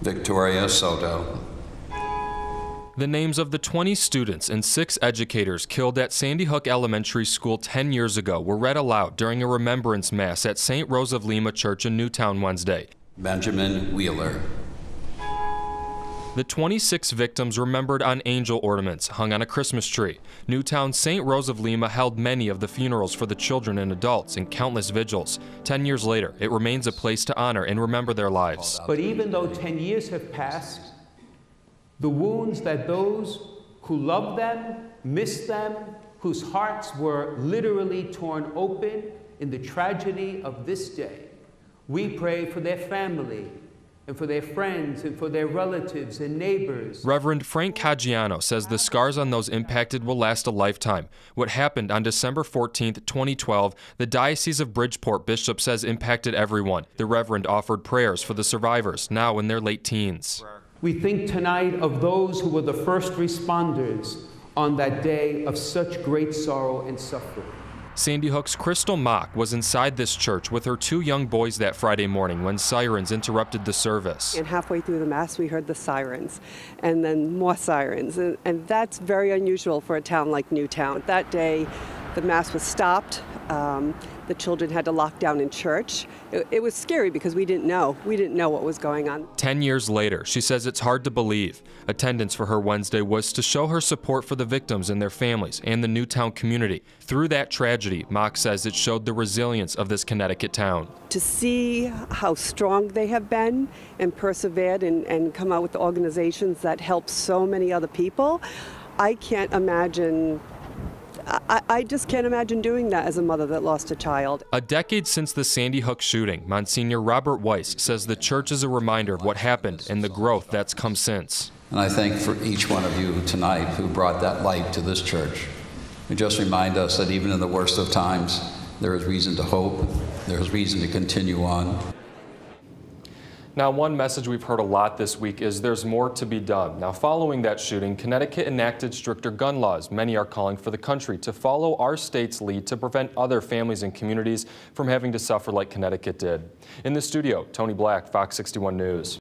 Victoria Soto. The names of the 20 students and 6 educators killed at Sandy Hook Elementary School 10 years ago were read aloud during a remembrance mass at St. Rose of Lima Church in Newtown Wednesday. Benjamin Wheeler. The 26 victims remembered on angel ornaments hung on a Christmas tree. Newtown's St. Rose of Lima held many of the funerals for the children and adults and countless vigils. 10 years later, it remains a place to honor and remember their lives. But even though 10 years have passed, the wounds that those who loved them, missed them, whose hearts were literally torn open in the tragedy of this day, we pray for their family and for their friends and for their relatives and neighbors. Reverend Frank Caggiano says the scars on those impacted will last a lifetime. What happened on December 14, 2012, the Diocese of Bridgeport bishop says impacted everyone. The Reverend offered prayers for the survivors, now in their late teens. We think tonight of those who were the first responders on that day of such great sorrow and suffering. Sandy Hook's Crystal Mock was inside this church with her 2 young boys that Friday morning when sirens interrupted the service. And halfway through the Mass, we heard the sirens, and then more sirens. And that's very unusual for a town like Newtown. That day, the Mass was stopped. The children had to lock down in church. It was scary because we didn't know. We didn't know what was going on. 10 years later, she says it's hard to believe. Attendance for her Wednesday was to show her support for the victims and their families and the Newtown community. Through that tragedy, Mock says it showed the resilience of this Connecticut town. To see how strong they have been and persevered and come out with organizations that help so many other people, I can't imagine. I just can't imagine doing that as a mother that lost a child. A decade since the Sandy Hook shooting, Monsignor Robert Weiss says the church is a reminder of what happened and the growth that's come since. And I thank for each one of you tonight who brought that light to this church. You just remind us that even in the worst of times, there is reason to hope, there is reason to continue on. Now, one message we've heard a lot this week is there's more to be done. Now, following that shooting, Connecticut enacted stricter gun laws. Many are calling for the country to follow our state's lead to prevent other families and communities from having to suffer like Connecticut did. In the studio, Tony Black, Fox 61 News.